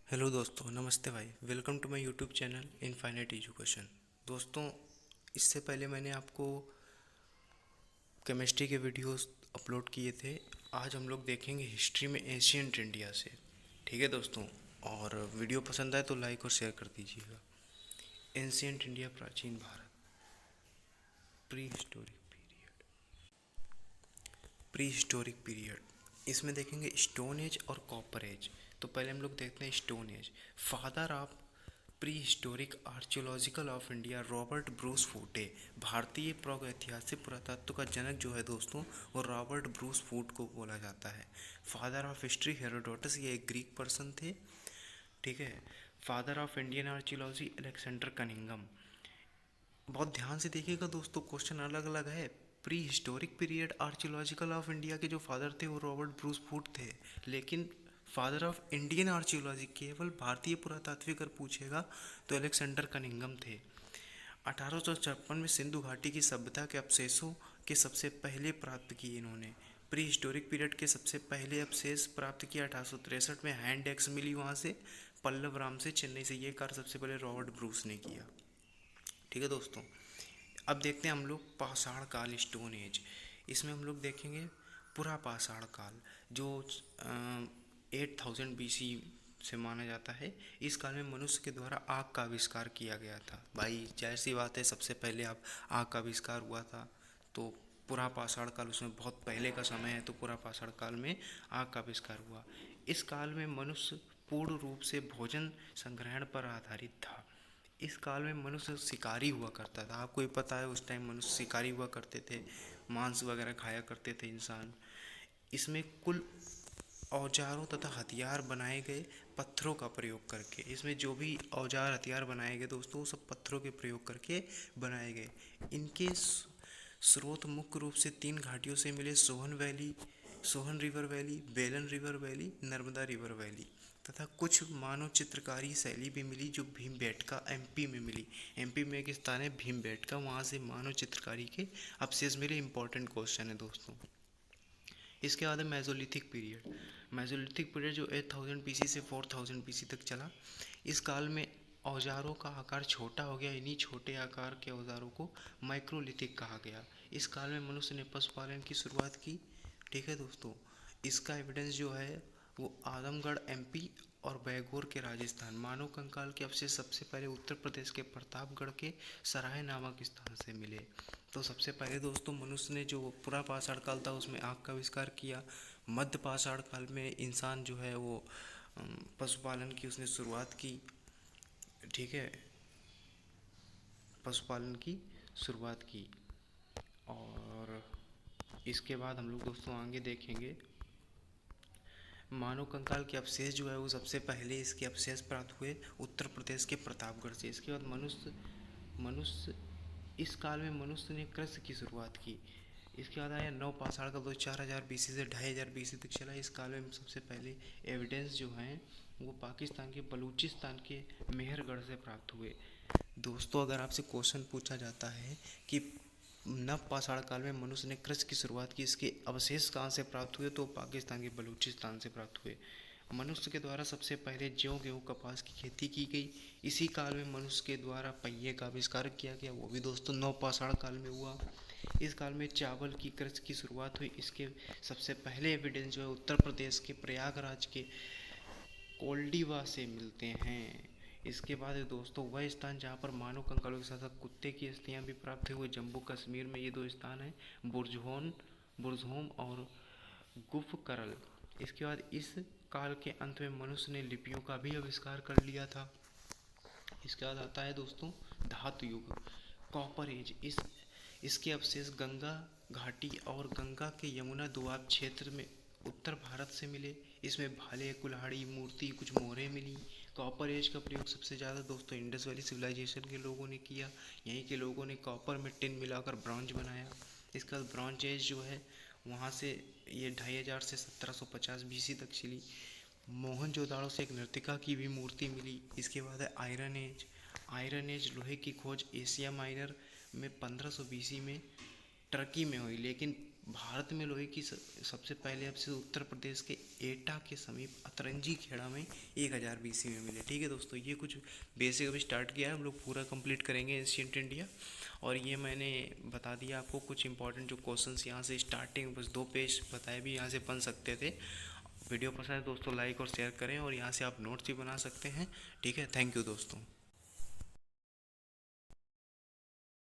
Hello दोस्तों, नमस्ते भाई। Welcome to my YouTube channel infinite education. दोस्तों, इससे पहले मैंने आपको केमिस्ट्री के वीडियोस अपलोड किए थे। आज हम लोग देखेंगे हिस्ट्री में एशियंट इंडिया से। ठीक है दोस्तों, और वीडियो पसंद आए तो लाइक और शेयर कर दीजिएगा। एंशियंट इंडिया, प्राचीन Bharat. Pre historic period. Pre historic period इसमें देखेंगे स्टोन एज और कॉपर एज। तो पहले हम लोग देखते हैं stone age. Father of pre historic archaeological of India Robert Bruce फूटे। भारतीय प्रागैतिहासिक पुरातत्व का जनक जो है दोस्तों, वो रॉबर्ट ब्रूस फूट को बोला जाता है। फादर ऑफ हिस्ट्री हेरोडोटस, ये एक ग्रीक पर्सन थे। ठीक है। Father of Indian archaeology Alexander Cunningham. बहुत ध्यान से देखिएगा दोस्तों, क्वेश्चन अलग अलग है। Pre historic period archaeological of India के जो फादर थे वो रॉबर्ट ब्रूस फूट थे, लेकिन फादर ऑफ इंडियन आर्कियोलॉजी केवल भारतीय पुरातात्विक अगर पूछेगा तो अलेक्जेंडर कनिंगम थे। 1856 में सिंधु घाटी की सभ्यता के अवशेषों के सबसे पहले प्राप्त किए इन्होंने। प्री हिस्टोरिक पीरियड के सबसे पहले अवशेष प्राप्त किया 1863 में। हैंड एक्स मिली वहाँ से, पल्लव राम से, चेन्नई से। ये कार्य सबसे पहले रॉबर्ट ब्रूस ने किया। ठीक है दोस्तों, अब देखते हैं हम लोग पाषाण काल, स्टोन एज। इसमें हम लोग देखेंगे पूरा पाषाण काल, जो 8000 BC से माना जाता है। इस काल में मनुष्य के द्वारा आग का आविष्कार किया गया था। भाई जाहिर सी बात है, सबसे पहले आप आग का आविष्कार हुआ था, तो पूरा पाषाण काल उसमें बहुत पहले का समय है, तो पूरा पाषाण काल में आग का आविष्कार हुआ। इस काल में मनुष्य पूर्ण रूप से भोजन संग्रहण पर आधारित था। इस काल में मनुष्य शिकारी हुआ करता था। आपको ये पता है, उस टाइम मनुष्य शिकारी हुआ करते थे, मांस वगैरह खाया करते थे इंसान। इसमें कुल औजारों तथा हथियार बनाए गए पत्थरों का प्रयोग करके। इसमें जो भी औजार हथियार बनाए गए दोस्तों, वो सब पत्थरों के प्रयोग करके बनाए गए। इनके स्रोत मुख्य रूप से 3 घाटियों से मिले: Sohan valley, Sohan river valley, Belan river valley, Narmada river valley. तथा कुछ मानव चित्रकारी शैली भी मिली जो भीमबेटका एमपी में मिली। एमपी में एक स्थान है भीमबेटका, वहाँ से मानव चित्रकारी के अवशेष मिले। इंपॉर्टेंट क्वेश्चन है दोस्तों। इसके बाद है मेसोलिथिक पीरियड। मेसोलिथिक पीरियड जो 8000 BC से 4000 BC तक चला। इस काल में औजारों का आकार छोटा हो गया। इन्हीं छोटे आकार के औजारों को माइक्रोलिथिक कहा गया। इस काल में मनुष्य ने पशुपालन की शुरुआत की। ठीक है दोस्तों, इसका एविडेंस जो है वो आजमगढ़ एमपी और बैगोर के राजस्थान। मानव कंकाल के अवशेष सबसे पहले उत्तर प्रदेश के प्रतापगढ़ के सराय नामक स्थान से मिले। तो सबसे पहले दोस्तों मनुष्य ने जो पूरा पाषाण काल था उसमें आग का आविष्कार किया। मध्य पाषाण काल में इंसान जो है वो पशुपालन की उसने शुरुआत की। ठीक है, पशुपालन की शुरुआत की। और इसके बाद हम लोग दोस्तों आगे देखेंगे मानव कंकाल के अवशेष जो है वो सबसे पहले इसके अवशेष प्राप्त हुए उत्तर प्रदेश के प्रतापगढ़ से। इसके बाद मनुष्य मनुष्य इस काल में मनुष्य ने कृषि की शुरुआत की। इसके बाद आया नव पाषाण का, 4000 BC से 2500 BC तक चला। इस काल में सबसे पहले एविडेंस जो हैं वो पाकिस्तान के बलूचिस्तान के मेहरगढ़ से प्राप्त हुए। दोस्तों, अगर आपसे क्वेश्चन पूछा जाता है कि नव पाषाण काल में मनुष्य ने कृषि की शुरुआत की, इसके अवशेष कहाँ से प्राप्त हुए, तो पाकिस्तान के बलूचिस्तान से प्राप्त हुए। मनुष्य के द्वारा सबसे पहले जौ, गेहूँ, कपास की खेती की गई। इसी काल में मनुष्य के द्वारा पहिए का आविष्कार किया गया, वो भी दोस्तों नव पाषाण काल में हुआ। इस काल में चावल की कृषि की शुरुआत हुई। इसके सबसे पहले एविडेंस जो है उत्तर प्रदेश के प्रयागराज के कोल्डीवा से मिलते हैं। इसके बाद दोस्तों वह स्थान जहाँ पर मानव कंकालों के साथ साथ कुत्ते की अस्थियाँ भी प्राप्त हुई, जम्मू कश्मीर में ये 2 स्थान हैं, बुरज़होम और गुफ करल। इसके बाद इस काल के अंत में मनुष्य ने लिपियों का भी आविष्कार कर लिया था। इसके बाद आता है दोस्तों धातु युग, कॉपर एज। इसके अवशेष गंगा घाटी और गंगा के यमुना दोआब क्षेत्र में उत्तर भारत से मिले। इसमें भाले, कुल्हाड़ी, मूर्ति, कुछ मोहरें मिली। कॉपर एज का प्रयोग सबसे ज़्यादा दोस्तों इंडस वैली सिविलाइजेशन के लोगों ने किया। यहीं के लोगों ने कॉपर में टिन मिलाकर ब्रॉन्ज बनाया। इसके बाद ब्रॉन्ज एज जो है वहाँ से ये 2500 से 1750 BC तक चली। मोहनजोदाड़ो से एक नर्तिका की भी मूर्ति मिली। इसके बाद है आयरन एज। आयरन एज लोहे की खोज एशिया माइनर में 1500 BC में टर्की में हुई, लेकिन भारत में लोहे की सबसे पहले अवशेष उत्तर प्रदेश के एटा के समीप अतरंजी खेड़ा में 1000 BC में मिले। ठीक है दोस्तों, ये कुछ बेसिक अभी स्टार्ट किया है, हम लोग पूरा कंप्लीट करेंगे एंशिएंट इंडिया। और ये मैंने बता दिया आपको कुछ इंपॉर्टेंट जो क्वेश्चंस यहाँ से स्टार्टिंग बस 2 पेज बताए भी यहाँ से बन सकते थे। वीडियो पसंद है दोस्तों लाइक और शेयर करें, और यहाँ से आप नोट्स भी बना सकते हैं। ठीक है, थैंक यू दोस्तों।